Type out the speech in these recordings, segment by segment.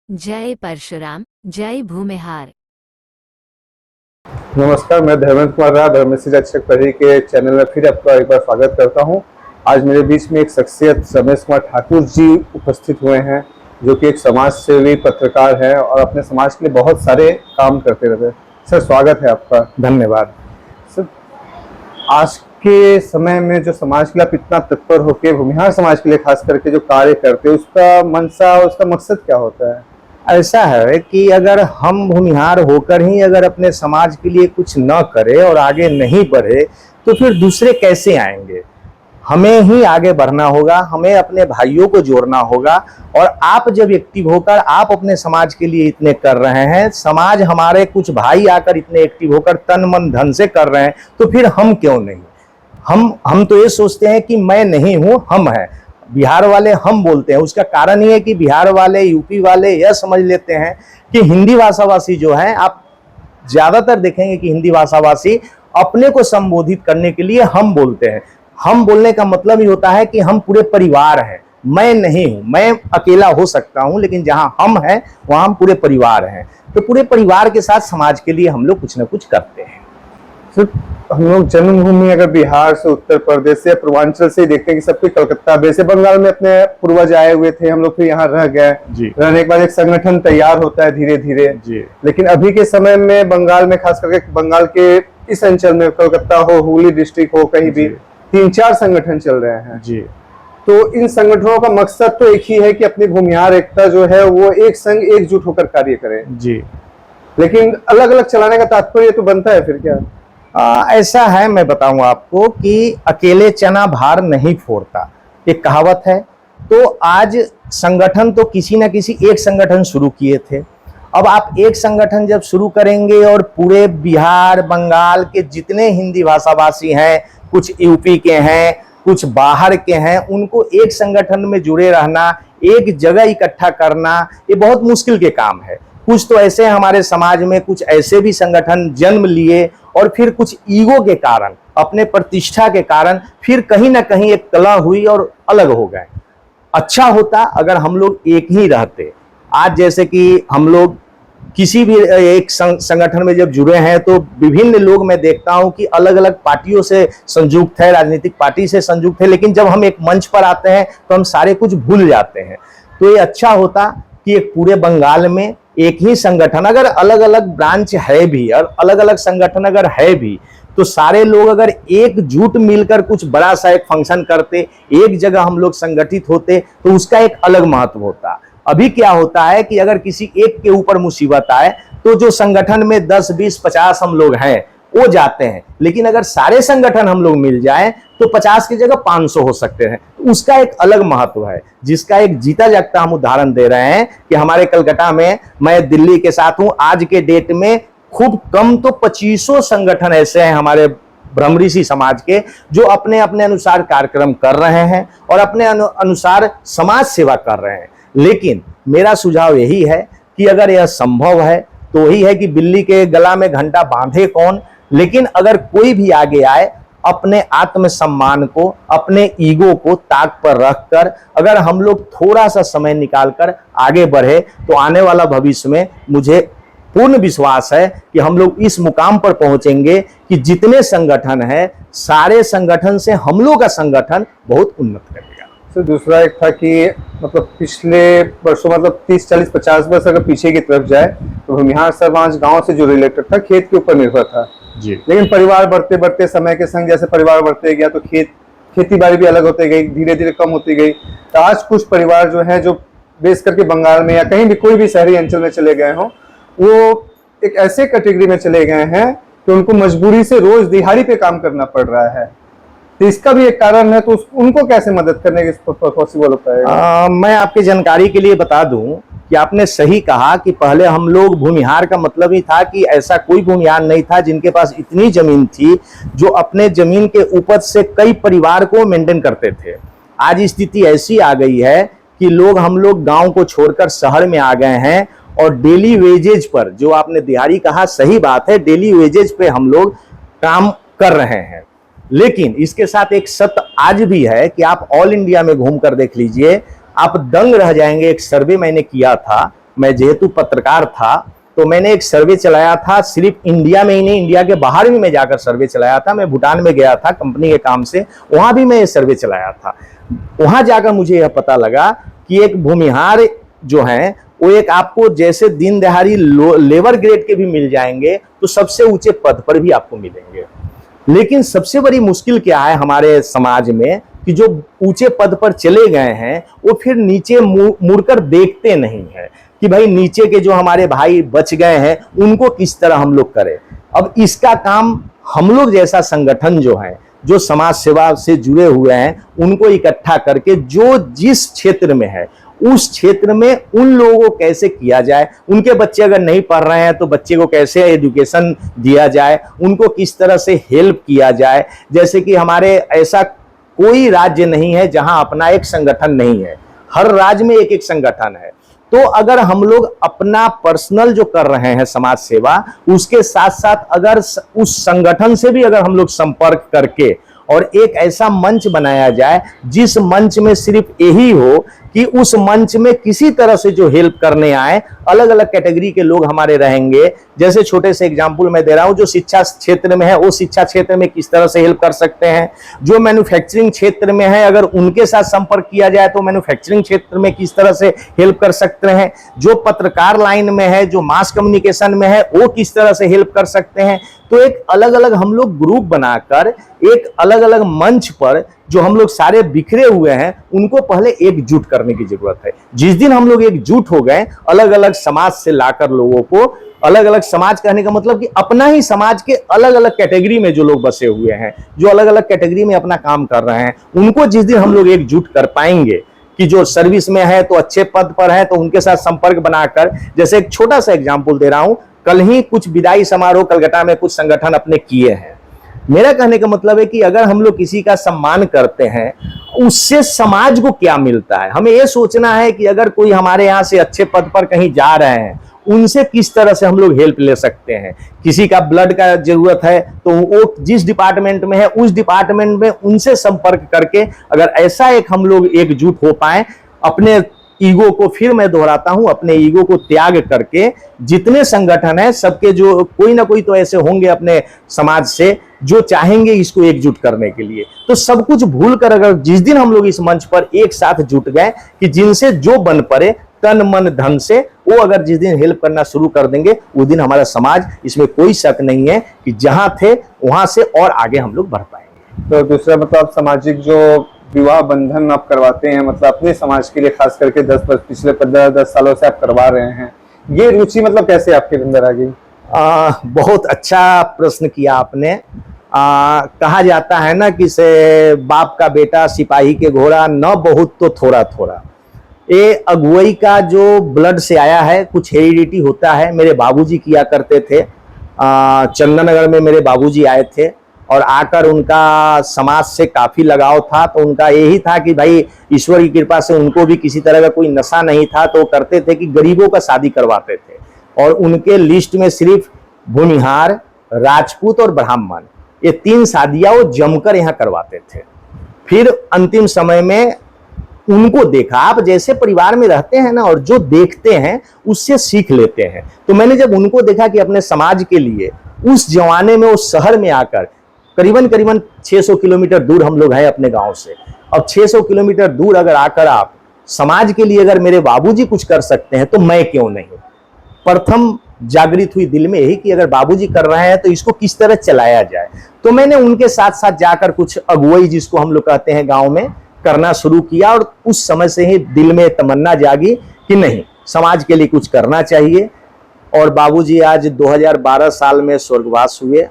जय परशुराम, जय भूमिहार। नमस्कार, मैं धर्मेंद्र कुमार राय धर्मश्री रक्षक प्रहरी के चैनल में फिर आपका एक बार स्वागत करता हूं। आज मेरे बीच में एक शख्सियत रमेश कुमार ठाकुर जी उपस्थित हुए हैं, जो कि एक समाज सेवी पत्रकार हैं और अपने समाज के लिए बहुत सारे काम करते रहते हैं। सर, स्वागत है आपका। धन्यवाद। सर, आज के समय में जो समाज के लिए आप इतना तत्पर होकर भूमिहार समाज के लिए खास करके जो कार्य करते हैं, उसका मंशा, उसका मकसद क्या होता है? ऐसा है कि अगर हम भूमिहार होकर ही अगर अपने समाज के लिए कुछ न करें और आगे नहीं बढ़े तो फिर दूसरे कैसे आएंगे। हमें ही आगे बढ़ना होगा, हमें अपने भाइयों को जोड़ना होगा। और आप जब एक्टिव होकर आप अपने समाज के लिए इतने कर रहे हैं, समाज हमारे कुछ भाई आकर इतने एक्टिव होकर तन मन धन से कर रहे हैं, तो फिर हम क्यों नहीं। हम तो ये सोचते हैं कि मैं नहीं हूं, हम हैं। बिहार वाले हम बोलते हैं, उसका कारण ये है कि बिहार वाले, यूपी वाले यह समझ लेते हैं कि हिंदी भाषाभाषी जो है, आप ज्यादातर देखेंगे कि हिंदी भाषाभाषी अपने को संबोधित करने के लिए हम बोलते हैं। हम बोलने का मतलब ही होता है कि हम पूरे परिवार हैं, मैं नहीं हूं। मैं अकेला हो सकता हूं, लेकिन जहां हम हैं वहां हम पूरे परिवार हैं। तो पूरे परिवार के साथ समाज के लिए हम लोग कुछ ना कुछ करते हैं। सिर्फ हम लोग जन्मभूमि अगर बिहार से, उत्तर प्रदेश से, पूर्वांचल से देखते हैं कि सबके कलकत्ता बेस है। बंगाल में अपने पूर्वज आए हुए थे, हम लोग फिर यहाँ रह गए। रहने के बाद एक संगठन तैयार होता है धीरे धीरे। लेकिन अभी के समय में बंगाल में, खास करके बंगाल के इस अंचल में, कलकत्ता हो, हुगली डिस्ट्रिक्ट हो, कहीं भी 3-4 संगठन चल रहे हैं। तो इन संगठनों का मकसद तो एक ही है कि अपनी भूमिहार एकता जो है वो एक संग एकजुट होकर कार्य करें। लेकिन अलग अलग चलाने का तात्पर्य तो बनता है फिर क्या? ऐसा है, मैं बताऊं आपको कि अकेले चना भार नहीं फोड़ता, एक कहावत है। तो आज संगठन तो किसी ना किसी एक संगठन शुरू किए थे। अब आप एक संगठन जब शुरू करेंगे और पूरे बिहार, बंगाल के जितने हिंदी भाषाभाषी हैं, कुछ यूपी के हैं, कुछ बाहर के हैं, उनको एक संगठन में जुड़े रहना, एक जगह इकट्ठा करना, ये बहुत मुश्किल के काम है। कुछ तो ऐसे हमारे समाज में कुछ ऐसे भी संगठन जन्म लिए और फिर कुछ ईगो के कारण, अपने प्रतिष्ठा के कारण फिर कहीं ना कहीं एक कलह हुई और अलग हो गए। अच्छा होता अगर हम लोग एक ही रहते। आज जैसे कि हम लोग किसी भी एक संगठन में जब जुड़े हैं तो विभिन्न लोग मैं देखता हूं कि अलग अलग पार्टियों से संयुक्त है, राजनीतिक पार्टी से संयुक्त है, लेकिन जब हम एक मंच पर आते हैं तो हम सारे कुछ भूल जाते हैं। तो ये अच्छा होता कि एक पूरे बंगाल में एक ही संगठन, अगर अलग अलग ब्रांच है भी और अलग अलग संगठन अगर है भी, तो सारे लोग अगर एकजुट मिलकर कुछ बड़ा सा एक फंक्शन करते, एक जगह हम लोग संगठित होते, तो उसका एक अलग महत्व होता। अभी क्या होता है कि अगर किसी एक के ऊपर मुसीबत आए तो जो संगठन में 10, 20, 50 हम लोग हैं वो जाते हैं, लेकिन अगर सारे संगठन हम लोग मिल जाएं तो 50 की जगह 500 हो सकते हैं। तो उसका एक अलग महत्व है, जिसका एक जीता जागता हम उदाहरण दे रहे हैं कि हमारे कलकत्ता में, मैं दिल्ली के साथ हूं, आज के डेट में खूब कम तो 2500 संगठन ऐसे हैं हमारे ब्रह्मऋषि समाज के, जो अपने अपने अनुसार कार्यक्रम कर रहे हैं और अपने अनुसार समाज सेवा कर रहे हैं। लेकिन मेरा सुझाव यही है कि अगर यह संभव है तो वही है कि बिल्ली के गला में घंटा बांधे कौन। लेकिन अगर कोई भी आगे आए, अपने आत्मसम्मान को, अपने ईगो को ताक पर रखकर अगर हम लोग थोड़ा सा समय निकालकर आगे बढ़े, तो आने वाला भविष्य में मुझे पूर्ण विश्वास है कि हम लोग इस मुकाम पर पहुंचेंगे कि जितने संगठन हैं, सारे संगठन से हम लोग का संगठन बहुत उन्नत करेगा। तो दूसरा एक था कि मतलब पिछले वर्षों, मतलब 30, 40, 50 वर्ष अगर पीछे की तरफ जाए तो भूमिहार समाज गांव से जो रिलेटेड था, खेत के ऊपर निर्भर था। लेकिन परिवार बढ़ते बढ़ते समय के संग जैसे परिवार बढ़ते गया तो खेती बाड़ी भी अलग होती गई, धीरे धीरे कम होती गई। तो आज कुछ परिवार जो है, जो बेस करके बंगाल में या कहीं भी कोई भी शहरी अंचल में चले गए हों, वो एक ऐसे कैटेगरी में चले गए हैं कि उनको मजबूरी से रोज दिहाड़ी पे काम करना पड़ रहा है। तो इसका भी एक कारण है, तो उनको कैसे मदद करने के पॉसिबल होता है? मैं आपकी जानकारी के लिए बता दूं कि आपने सही कहा कि पहले हम लोग, भूमिहार का मतलब ही था कि ऐसा कोई भूमिहार नहीं था जिनके पास इतनी जमीन थी जो अपने जमीन के उपज से कई परिवार को मेंटेन करते थे। आज स्थिति ऐसी आ गई है कि हम लोग गांव को छोड़कर शहर में आ गए हैं और डेली वेजेज पर, जो आपने दिहाड़ी कहा, सही बात है, डेली वेजेज पे हम लोग काम कर रहे हैं। लेकिन इसके साथ एक सत्य आज भी है कि आप ऑल इंडिया में घूमकर देख लीजिए, आप दंग रह जाएंगे। एक सर्वे मैंने किया था मैं जेहेतु पत्रकार था तो मैंने एक सर्वे चलाया था, सिर्फ इंडिया में ही नहीं, इंडिया के बाहर भी मैं जाकर सर्वे चलाया था। मैं भूटान में गया था कंपनी के काम से, वहां भी मैं ये सर्वे चलाया था। वहां जाकर मुझे यह पता लगा कि एक भूमिहार जो है वो एक आपको जैसे दिन दहाड़ी लेबर ग्रेड के भी मिल जाएंगे तो सबसे ऊंचे पद पर भी आपको मिलेंगे। लेकिन सबसे बड़ी मुश्किल क्या है हमारे समाज में कि जो ऊंचे पद पर चले गए हैं वो फिर नीचे मुड़कर देखते नहीं है कि भाई नीचे के जो हमारे भाई बच गए हैं उनको किस तरह हम लोग करें। अब इसका काम हम लोग जैसा संगठन जो है, जो समाज सेवा से जुड़े हुए हैं, उनको इकट्ठा करके जो जिस क्षेत्र में है उस क्षेत्र में उन लोगों को कैसे किया जाए, उनके बच्चे अगर नहीं पढ़ रहे हैं तो बच्चे को कैसे एजुकेशन दिया जाए, उनको किस तरह से हेल्प किया जाए। जैसे कि हमारे ऐसा कोई राज्य नहीं है जहां अपना एक संगठन नहीं है, हर राज्य में एक एक संगठन है। तो अगर हम लोग अपना पर्सनल जो कर रहे हैं समाज सेवा, उसके साथ साथ अगर उस संगठन से भी अगर हम लोग संपर्क करके और एक ऐसा मंच बनाया जाए जिस मंच में सिर्फ यही हो कि उस मंच में किसी तरह से जो हेल्प करने आए, अलग अलग कैटेगरी के लोग हमारे रहेंगे। जैसे छोटे से एग्जांपल मैं दे रहा हूं, जो शिक्षा क्षेत्र में है वो शिक्षा क्षेत्र में किस तरह से हेल्प कर सकते हैं, जो मैन्युफैक्चरिंग क्षेत्र में है अगर उनके साथ संपर्क किया जाए तो मैन्युफैक्चरिंग क्षेत्र में किस तरह से हेल्प कर सकते हैं, जो पत्रकार लाइन में है, जो मास कम्युनिकेशन में है वो किस तरह से हेल्प कर सकते हैं। तो एक अलग अलग हम लोग ग्रुप बनाकर एक अलग अलग मंच पर जो हम लोग सारे बिखरे हुए हैं उनको पहले एकजुट करने की जरूरत है। जिस दिन हम लोग एकजुट हो गए, अलग अलग समाज से लाकर लोगों को, अलग अलग समाज कहने का मतलब कि अपना ही समाज के अलग अलग कैटेगरी में जो लोग बसे हुए हैं, जो अलग अलग कैटेगरी में अपना काम कर रहे हैं, उनको जिस दिन हम लोग एकजुट कर पाएंगे कि जो सर्विस में है तो अच्छे पद पर है तो उनके साथ संपर्क बनाकर, जैसे एक छोटा सा एग्जाम्पल दे रहा हूं, कल ही कुछ विदाई समारोह कलकत्ता में कुछ संगठन अपने किए हैं। मेरा कहने का मतलब है कि अगर हम लोग किसी का सम्मान करते हैं उससे समाज को क्या मिलता है। हमें यह सोचना है कि अगर कोई हमारे यहाँ से अच्छे पद पर कहीं जा रहे हैं उनसे किस तरह से हम लोग हेल्प ले सकते हैं। किसी का ब्लड का जरूरत है तो वो जिस डिपार्टमेंट में है उस डिपार्टमेंट में उनसे संपर्क करके अगर ऐसा एक हम लोग एकजुट हो पाए, अपने ईगो को, फिर मैं दोहराता हूं, अपने ईगो को त्याग करके जितने संगठन है सबके जो कोई ना कोई तो ऐसे होंगे अपने समाज से जो चाहेंगे इसको एकजुट करने के लिए, तो सब कुछ भूल कर अगर जिस दिन हम लोग इस मंच पर एक साथ जुट गए कि जिनसे जो बन पड़े तन मन धन से, वो अगर जिस दिन हेल्प करना शुरू कर देंगे उस दिन हमारा समाज, इसमें कोई शक नहीं है कि जहां थे वहां से और आगे हम लोग बढ़ पाएंगे। तो दूसरा मतलब सामाजिक जो विवाह बंधन आप करवाते हैं, मतलब अपने समाज के लिए खास करके पिछले 15-10 सालों से आप करवा रहे हैं, ये रुचि मतलब कैसे आपके अंदर आ गई? बहुत अच्छा प्रश्न किया आपने। कहा जाता है ना कि से बाप का बेटा सिपाही के घोड़ा, न बहुत तो थोड़ा थोड़ा। ये अगुवाई का जो ब्लड से आया है, कुछ हेरिडिटी होता है। मेरे बाबूजी किया करते थे, चंदननगर में मेरे बाबूजी आए थे और आकर उनका समाज से काफी लगाव था। तो उनका यही था कि भाई ईश्वर की कृपा से उनको भी किसी तरह का कोई नशा नहीं था, तो करते थे कि गरीबों का शादी करवाते थे और उनके लिस्ट में सिर्फ भूमिहार, राजपूत और ब्राह्मण, ये 3 शादियां वो जमकर यहाँ करवाते थे। फिर अंतिम समय में उनको देखा, आप जैसे परिवार में रहते हैं ना और जो देखते हैं उससे सीख लेते हैं। तो मैंने जब उनको देखा कि अपने समाज के लिए उस जमाने में उस शहर में आकर, करीबन 600 किलोमीटर दूर हम लोग हैं अपने गांव से, अब 600 किलोमीटर दूर अगर आकर आप समाज के लिए अगर मेरे बाबूजी कुछ कर सकते हैं तो मैं क्यों नहीं। प्रथम जागृत हुई दिल में यही कि अगर बाबूजी कर रहे हैं तो इसको किस तरह चलाया जाए। तो मैंने उनके साथ साथ जाकर कुछ अगुवाई, जिसको हम लोग कहते हैं गांव में, करना शुरू किया और उस समय से ही दिल में तमन्ना जागी कि नहीं, समाज के लिए कुछ करना चाहिए। और बाबूजी आज 2012 साल में स्वर्गवास हुए।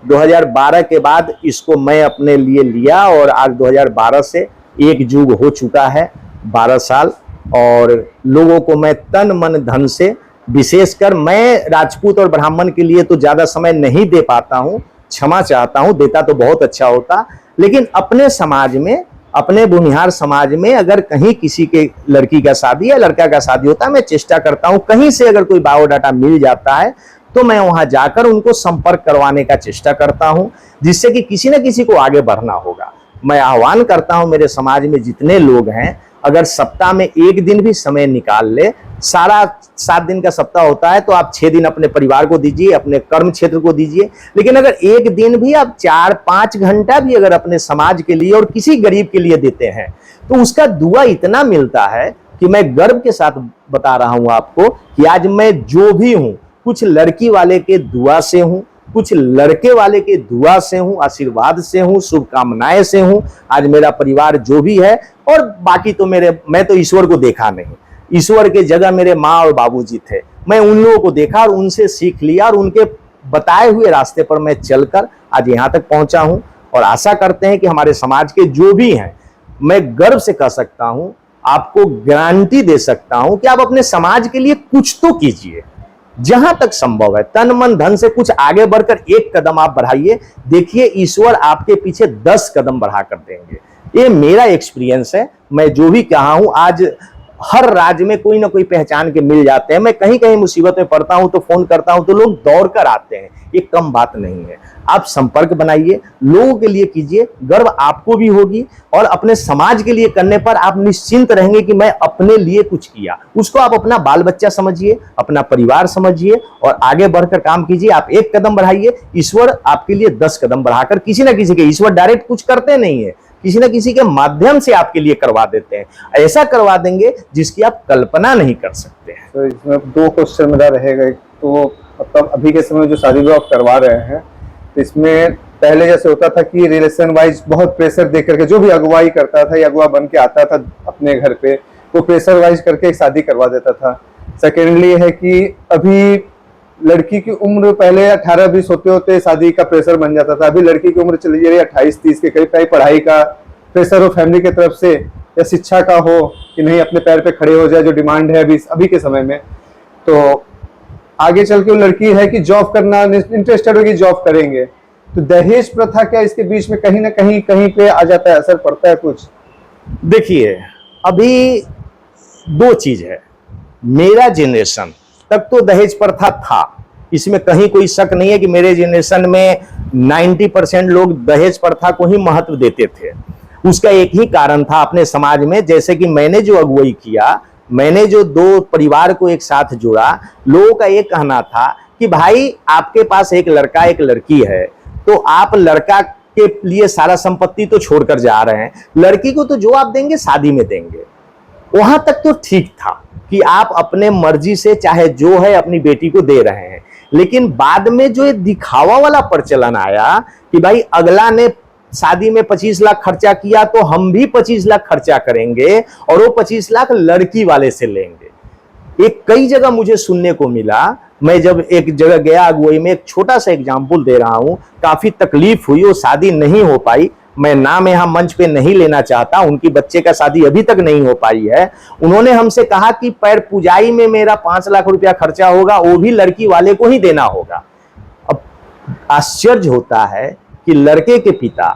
2012 के बाद इसको मैं अपने लिए लिया और आज 2012 से एक युग हो चुका है, 12 साल। और लोगों को मैं तन मन धन से, विशेषकर मैं राजपूत और ब्राह्मण के लिए तो ज्यादा समय नहीं दे पाता हूं, क्षमा चाहता हूं, देता तो बहुत अच्छा होता। लेकिन अपने समाज में, अपने भूमिहार समाज में अगर कहीं किसी के लड़की का शादी या लड़का का शादी होता है, मैं चेष्टा करता हूं कहीं से अगर कोई बायोडाटा मिल जाता है तो मैं वहां जाकर उनको संपर्क करवाने का चेष्टा करता हूं, जिससे कि किसी न किसी को आगे बढ़ना होगा। मैं आह्वान करता हूं मेरे समाज में जितने लोग हैं अगर सप्ताह में एक दिन भी समय निकाल ले, सारा 7 दिन का सप्ताह होता है तो आप 6 दिन अपने परिवार को दीजिए, अपने कर्म क्षेत्र को दीजिए। लेकिन अगर एक दिन भी आप 4-5 घंटा भी अगर अपने समाज के लिए और किसी गरीब के लिए देते हैं तो उसका दुआ इतना मिलता है कि मैं गर्व के साथ बता रहा हूं आपको कि आज मैं जो भी हूं, कुछ लड़की वाले के दुआ से हूं, कुछ लड़के वाले के दुआ से हूं, आशीर्वाद से हूं, शुभकामनाएं से हूं। आज मेरा परिवार जो भी है, और बाकी तो मैं तो ईश्वर को देखा नहीं, ईश्वर के जगह मेरे माँ और बाबूजी थे। मैं उन लोगों को देखा और उनसे सीख लिया और उनके बताए हुए रास्ते पर मैं चलकर आज यहाँ तक पहुंचा हूं। और आशा करते हैं कि हमारे समाज के जो भी हैं, मैं गर्व से कह सकता हूं, आपको गारंटी दे सकता हूं कि आप अपने समाज के लिए कुछ तो कीजिए, जहां तक संभव है तन मन धन से कुछ आगे बढ़कर एक कदम आप बढ़ाइए। देखिए ईश्वर आपके पीछे 10 कदम बढ़ा कर देंगे। ये मेरा एक्सपीरियंस है। मैं जो भी कहा हूं, आज हर राज्य में कोई ना कोई पहचान के मिल जाते हैं। मैं कहीं कहीं मुसीबत में पड़ता हूं तो फोन करता हूं तो लोग दौड़ कर आते हैं। ये कम बात नहीं है। आप संपर्क बनाइए, लोगों के लिए कीजिए, गर्व आपको भी होगी और अपने समाज के लिए करने पर आप निश्चिंत रहेंगे कि मैं अपने लिए कुछ किया। उसको आप अपना बाल बच्चा समझिए, अपना परिवार समझिए और आगे बढ़कर काम कीजिए। आप एक कदम बढ़ाइए, ईश्वर आपके लिए 10 कदम बढ़ाकर किसी ना किसी के, ईश्वर डायरेक्ट कुछ करते नहीं है, किसी न किसी के माध्यम से आपके लिए करवा देते हैं। ऐसा करवा देंगे जिसकी आप कल्पना नहीं कर सकते हैं। तो इसमें 2 क्वेश्चन मेरा रहेगा। एक तो मतलब अभी के समय में जो शादी विवाह करवा रहे हैं, तो इसमें पहले जैसे होता था कि रिलेशन वाइज बहुत प्रेशर दे करके जो भी अगुवाई करता था या अगुआ बन के आता था अपने घर पे, वो प्रेशर वाइज करके शादी करवा देता था। सेकेंडली है कि अभी लड़की की उम्र पहले 18-20 होते होते शादी का प्रेशर बन जाता था। अभी लड़की की उम्र चली जा रही है 28-30 के करीब। पढ़ाई का प्रेशर हो फैमिली की तरफ से या शिक्षा का हो कि नहीं अपने पैर पे खड़े हो जाए, जो डिमांड है अभी के समय में। तो आगे चल के वो लड़की है कि जॉब करना इंटरेस्टेड होगी, जॉब करेंगे। तो दहेज प्रथा क्या इसके बीच में कहीं ना कहीं पे आ जाता है, असर पड़ता है कुछ? देखिए अभी 2 चीज है। मेरा जनरेशन तक तो दहेज प्रथा था, इसमें कहीं कोई शक नहीं है कि मेरे जनरेशन में 90% लोग दहेज प्रथा को ही महत्व देते थे। उसका एक ही कारण था अपने समाज में, जैसे कि मैंने जो अगुवाई किया, मैंने जो 2 परिवार को एक साथ जोड़ा, लोगों का एक कहना था कि भाई आपके पास एक लड़का एक लड़की है, तो आप लड़का के लिए सारा संपत्ति तो छोड़कर जा रहे हैं, लड़की को तो जो आप देंगे शादी में देंगे। वहां तक तो ठीक था कि आप अपने मर्जी से चाहे जो है अपनी बेटी को दे रहे हैं। लेकिन बाद में जो ये दिखावा वाला प्रचलन आया कि भाई अगला ने शादी में 25 लाख खर्चा किया तो हम भी 25 लाख खर्चा करेंगे और वो 25 लाख लड़की वाले से लेंगे। एक कई जगह मुझे सुनने को मिला। मैं जब एक जगह गया अगुवाई में, एक छोटा सा एग्जाम्पल दे रहा हूं, काफी तकलीफ हुई, वो शादी नहीं हो पाई। मैं नाम यहां मंच पे नहीं लेना चाहता, उनकी बच्चे का शादी अभी तक नहीं हो पाई है। उन्होंने हमसे कहा कि पैर पूजाई में मेरा 5 लाख रुपया खर्चा होगा, वो भी लड़की वाले को ही देना होगा। अब आश्चर्य होता है कि लड़के के पिता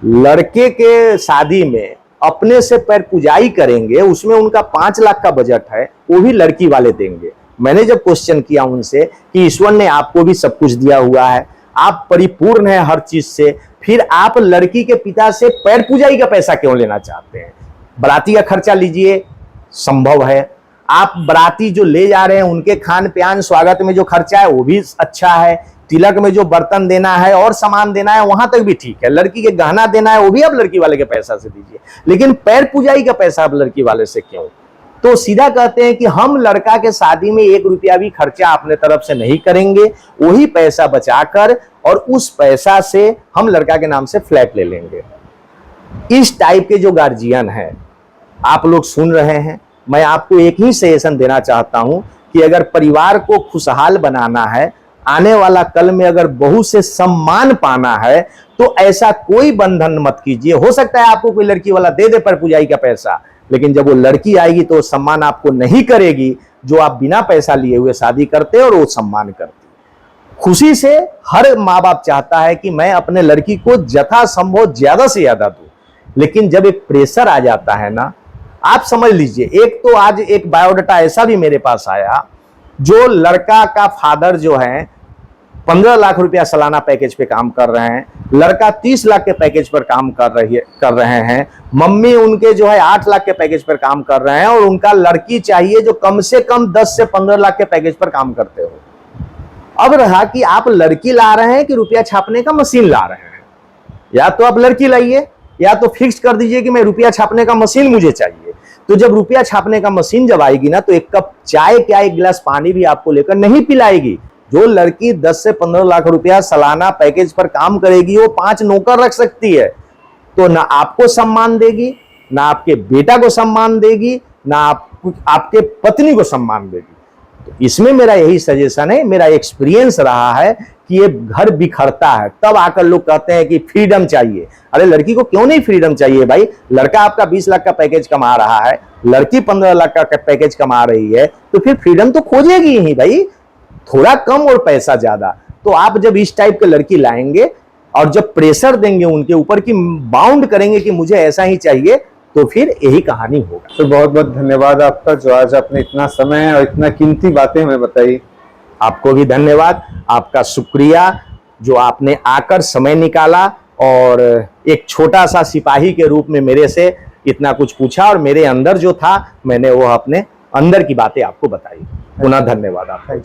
लड़के के शादी में अपने से पैर पूजाई करेंगे, उसमें उनका 5 लाख का बजट है, वो भी लड़की वाले देंगे। मैंने जब क्वेश्चन किया उनसे कि ईश्वर ने आपको भी सब कुछ दिया हुआ है, आप परिपूर्ण हैं हर चीज से, फिर आप लड़की के पिता से पैर पूजाई का पैसा क्यों लेना चाहते हैं? बराती का खर्चा लीजिए, संभव है। आप बराती जो ले जा रहे हैं उनके खान पान स्वागत में जो खर्चा है वो भी अच्छा है। तिलक में जो बर्तन देना है और सामान देना है वहां तक भी ठीक है। लड़की के गहना देना है वो भी आप लड़की वाले के पैसा से दीजिए, लेकिन पैर पूजाई का पैसा आप लड़की वाले से क्यों? तो सीधा कहते हैं कि हम लड़का के शादी में 1 रुपया भी खर्चा अपने तरफ से नहीं करेंगे, वही पैसा बचाकर और उस पैसा से हम लड़का के नाम से फ्लैट ले लेंगे। इस टाइप के जो गार्जियन हैं, आप लोग सुन रहे हैं, मैं आपको एक ही सजेशन देना चाहता हूं कि अगर परिवार को खुशहाल बनाना है, आने वाला कल में अगर बहू से सम्मान पाना है, तो ऐसा कोई बंधन मत कीजिए। हो सकता है आपको कोई लड़की वाला दे दे पर पूजाई का पैसा, लेकिन जब वो लड़की आएगी तो सम्मान आपको नहीं करेगी जो आप बिना पैसा लिए हुए शादी करते और वो सम्मान करती। खुशी से हर माँ बाप चाहता है कि मैं अपने लड़की को यथासंभव ज्यादा से ज्यादा दूं, लेकिन जब एक प्रेशर आ जाता है ना, आप समझ लीजिए। एक तो आज एक बायोडाटा ऐसा भी मेरे पास आया, जो लड़का का फादर जो है 15 लाख रुपया सालाना पैकेज पे काम कर रहे हैं, लड़का 30 लाख के पैकेज पर काम कर रहे हैं, मम्मी उनके जो है 8 लाख के पैकेज पर काम कर रहे हैं, और उनका लड़की चाहिए जो कम से कम 10 से 15 लाख के पैकेज पर काम करते हो। अब रहा कि आप लड़की ला रहे हैं कि रुपया छापने का मशीन ला रहे हैं, या तो आप लड़की लाइए या तो फिक्स कर दीजिए कि मैं रुपया छापने का मशीन मुझे चाहिए। तो जब रुपया छापने का मशीन जब आएगी ना, तो एक कप चाय क्या एक गिलास पानी भी आपको लेकर नहीं पिलाएगी। जो लड़की 10 से 15 लाख रुपया सालाना पैकेज पर काम करेगी, वो 5 नौकर रख सकती है, तो ना आपको सम्मान देगी, ना आपके बेटा को सम्मान देगी, ना आपके पत्नी को सम्मान देगी। तो इसमें मेरा यही सजेशन है, मेरा एक्सपीरियंस रहा है कि ये घर बिखरता है, तब आकर लोग कहते हैं कि फ्रीडम चाहिए। अरे लड़की को क्यों नहीं फ्रीडम चाहिए भाई? लड़का आपका 20 लाख का पैकेज कमा रहा है, लड़की 15 लाख का पैकेज कमा रही है, तो फिर फ्रीडम तो खोजेगी ही भाई, थोड़ा कम और पैसा ज्यादा। तो आप जब इस टाइप के लड़की लाएंगे और जब प्रेशर देंगे उनके ऊपर कि बाउंड करेंगे कि मुझे ऐसा ही चाहिए, तो फिर यही कहानी होगा। तो बहुत बहुत धन्यवाद आपका, जो आज आपने इतना समय और इतना कीमती बातें हमें बताई। आपको भी धन्यवाद, आपका शुक्रिया जो आपने आकर समय निकाला और एक छोटा सा सिपाही के रूप में मेरे से इतना कुछ पूछा, और मेरे अंदर जो था मैंने वो अपने अंदर की बातें आपको बताई। पुनः धन्यवाद आपका।